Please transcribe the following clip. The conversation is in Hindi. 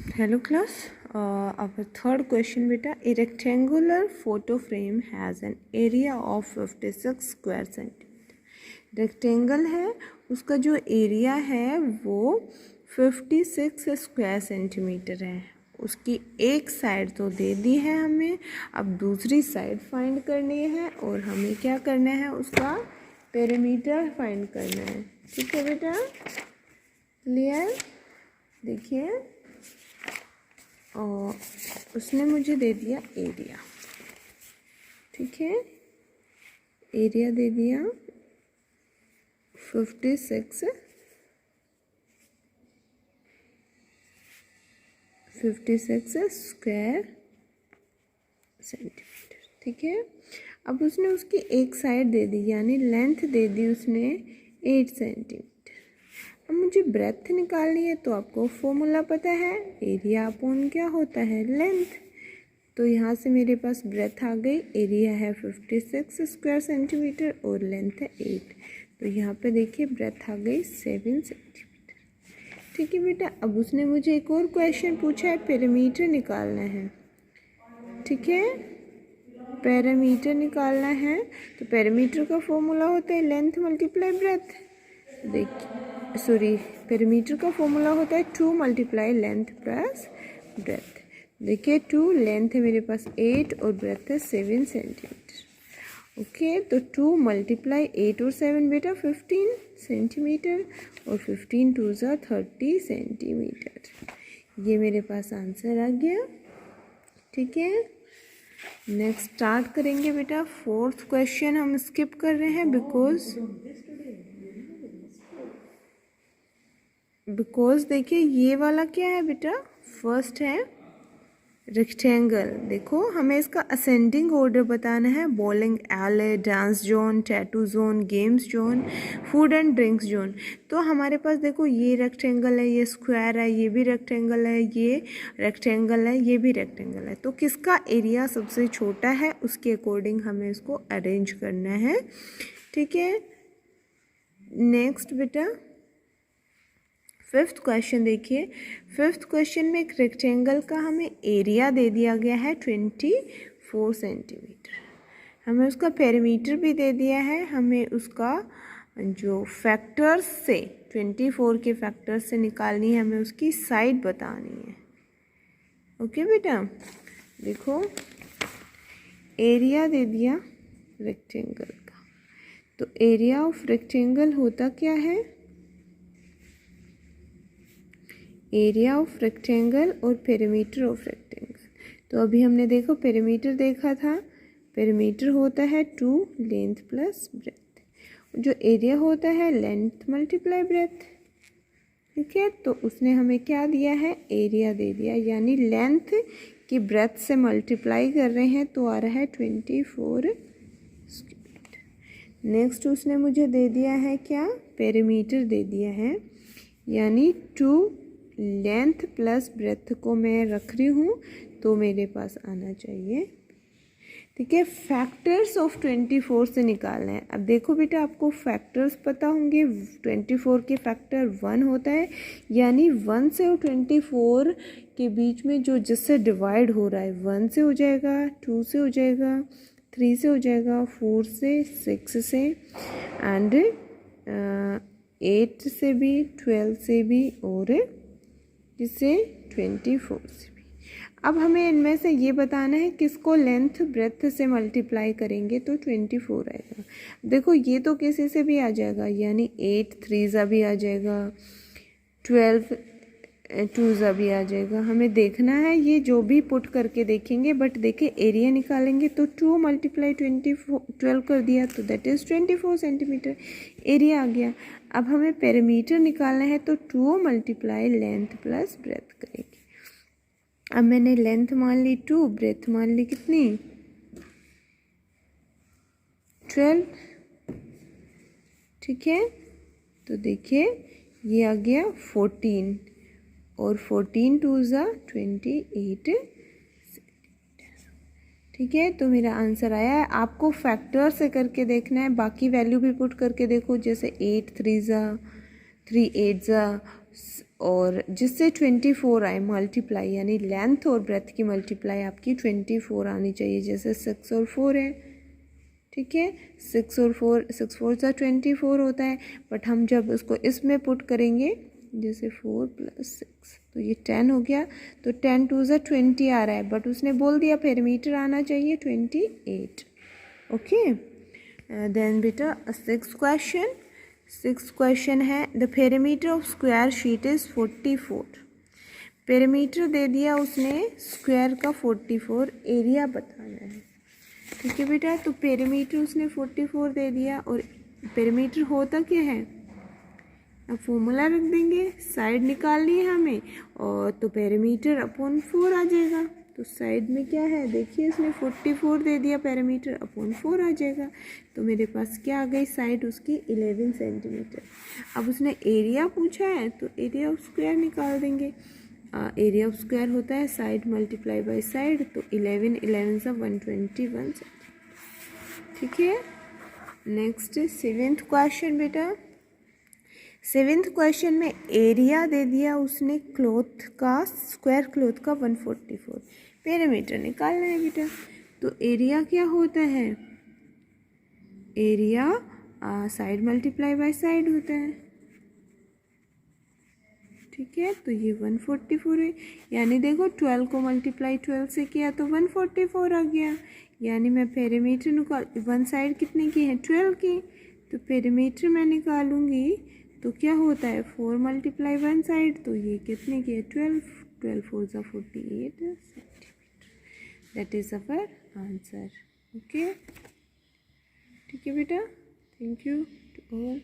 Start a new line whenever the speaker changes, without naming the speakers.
Hello class. Our third question beta. A rectangular photo frame has an area of 56 square centimeter. Rectangle है, उसका जो एरिया है वो 56 स्क्वायर सेंटीमीटर है। उसकी एक साइड तो दे दी है हमें, अब दूसरी साइड फाइंड करनी है और हमें क्या करना है, उसका पेरीमीटर फाइंड करना है। ठीक है बेटा, क्लियर? देखिए, और उसने मुझे दे दिया एरिया। ठीक है, एरिया दे दिया 56 स्क्वायर सेंटीमीटर। ठीक है, अब उसने उसकी एक साइड दे दी, यानी लेंथ दे दी उसने 8 सेंटीमीटर। अब मुझे ब्रेथ निकालनी है, तो आपको फॉर्मूला पता है, एरिया अपॉन क्या होता है, लेंथ। तो यहाँ से मेरे पास ब्रेथ आ गई, एरिया है 56 स्क्वायर सेंटीमीटर और लेंथ है 8। तो यहाँ पे देखिए ब्रेथ आ गई 7 सेंटीमीटर। ठीक है बेटा, अब उसने मुझे एक और क्वेश्चन पूछा है, पेरीमीटर निकालना है। ठीक है, पेरीमीटर निकालना है, तो पेरीमीटर का फॉर्मूला होता है लेंथ मल्टीप्लाई ब्रेथ। देखिए, सॉरी, पेरीमीटर का फॉर्मूला होता है 2 मल्टीप्लाई लेंथ प्लस ब्रेथ। देखिए 2 लेंथ है मेरे पास 8 और ब्रेथ है 7 सेंटीमीटर। ओके, तो 2 मल्टीप्लाई 8 और 7 बेटा 15 सेंटीमीटर और 15 2 ज़ा 30 सेंटीमीटर। ये मेरे पास आंसर आ गया। ठीक है, नेक्स्ट स्टार्ट करेंगे बेटा। फोर्थ क्वेश्चन हम स्किप कर रहे हैं बिकॉज देखिए ये वाला क्या है बेटा, फर्स्ट है रेक्टेंगल। देखो हमें इसका असेंडिंग ऑर्डर बताना है, बॉलिंग एले, dance zone, tattoo zone, games zone, food and drinks zone. तो हमारे पास देखो ये रेक्टेंगल है, ये स्क्वायर है, ये भी रेक्टेंगल है, ये रेक्टेंगल है, ये भी रेक्टेंगल है। तो किसका एरिया सबसे छोटा है, उसके अकॉर्डिंग हमें इसको अरेंज करना है। ठीक है, नेक्स्ट बेटा फिफ्थ क्वेश्चन देखिए। फिफ्थ क्वेश्चन में एक रेक्टेंगल का हमें एरिया दे दिया गया है 24 सेंटीमीटर। हमें उसका पेरीमीटर भी दे दिया है, हमें उसका जो फैक्टर्स से 24 के फैक्टर्स से निकालनी है, हमें उसकी साइड बतानी है। ओके बेटा, देखो एरिया दे दिया रेक्टेंगल का, तो एरिया ऑफ रेक्टेंगल होता क्या है, एरिया ऑफ रेक्टेंगल और पेरीमीटर ऑफ रेक्टेंगल। तो अभी हमने देखो पेरीमीटर देखा था, पेरीमीटर होता है 2 लेंथ प्लस ब्रेथ, जो एरिया होता है लेंथ मल्टीप्लाई ब्रेथ। ठीक है, तो उसने हमें क्या दिया है, एरिया दे दिया, यानी लेंथ की ब्रेथ से मल्टीप्लाई कर रहे हैं तो आ रहा है 24 स्क्वायर। नेक्स्ट उसने मुझे दे दिया है क्या, पेरीमीटर दे दिया है, यानी 2 लेंथ प्लस ब्रेथ को मैं रख रही हूँ, तो मेरे पास आना चाहिए। ठीक है, फैक्टर्स ऑफ 24 से निकालना है। अब देखो बेटा, आपको फैक्टर्स पता होंगे, 24 के फैक्टर 1 होता है, यानी 1 से और 24 के बीच में जो जिससे डिवाइड हो रहा है, 1 से हो जाएगा, 2 से हो जाएगा, 3 से हो जाएगा, 4 से, 6 से एंड 8 से भी, 12 से भी और जिससे 24 से भी। अब हमें इनमें से ये बताना है किसको लेंथ ब्रेथ से मल्टीप्लाई करेंगे तो 24 आएगा। देखो ये तो किसी से भी आ जाएगा, यानी 8 3 ज़ा भी आ जाएगा, 12 2 ज़ा भी आ जाएगा। हमें देखना है ये जो भी पुट करके देखेंगे, बट देखिए एरिया निकालेंगे तो 2 मल्टीप्लाई 12 कर दिया, तो दैट इज़ 24 सेंटीमीटर एरिया आ गया। अब हमें पेरीमीटर निकालना है, तो 2 मल्टीप्लाई लेंथ प्लस ब्रेथ करेंगे। अब मैंने लेंथ मान ली 2, ब्रेथ मान ली कितनी 12। ठीक है, तो देखिए ये आ गया 14 और 14 2 ज़ा 28। ठीक है, तो मेरा आंसर आया है। आपको फैक्टर से करके देखना है, बाकी वैल्यू भी पुट करके देखो, जैसे 8 3 ज़ा 3 8 ज़ा और जिससे 24 आए मल्टीप्लाई, यानी लेंथ और ब्रेथ की मल्टीप्लाई आपकी 24 आनी चाहिए। जैसे 6 और 4 है, ठीक है, 6 और 4, 6 4 सा 24 होता है, बट हम जब उसको इसमें पुट करेंगे जैसे 4 + 6 तो ये 10 हो गया, तो 10 2 सा 20 आ रहा है, बट उसने बोल दिया पेरीमीटर आना चाहिए 28। ओके, देन बेटा सिक्स क्वेश्चन है, the perimeter of square sheet is 44। Perimeter दे दिया उसने स्क्वायर का 44, एरिया बताना है। ठीक है बेटा, तो पेरीमीटर उसने 44 दे दिया, और पेरीमीटर होता क्या है, अब फॉर्मूला रख देंगे, साइड निकालनी है हमें, और तो पेरीमीटर अपॉन 4 आ जाएगा। तो साइड में क्या है देखिए, इसने 44 दे दिया, पेरीमीटर अपॉन 4 आ जाएगा, तो मेरे पास क्या आ गई साइड उसकी 11 सेंटीमीटर। अब उसने एरिया पूछा है, तो एरिया ऑफ स्क्वायर निकाल देंगे। एरिया ऑफ स्क्वायर होता है साइड मल्टीप्लाई बाय साइड, तो 11 11 सा 121। ठीक है, नेक्स्ट 7th क्वेश्चन बेटा। 7th क्वेश्चन में एरिया दे दिया उसने क्लॉथ का, स्क्वायर क्लॉथ का 144, पेरीमीटर निकालना है बेटा। तो एरिया क्या होता है, area side multiply by side होता है। ठीक है, तो ये 144 है, यानी देखो 12 को मल्टीप्लाई 12 से किया तो 144 आ गया, यानी मैं पेरीमीटर निकाल, वन साइड कितने की है 12 की, तो पेरीमीटर मैं निकालूंगी तो क्या होता है 4 मल्टीप्लाई वन साइड, तो ये कितने की है 12, 12 4 सा 48 centimetre. That is our answer. Okay, ठीक है बेटा, थैंक यू टू ऑल।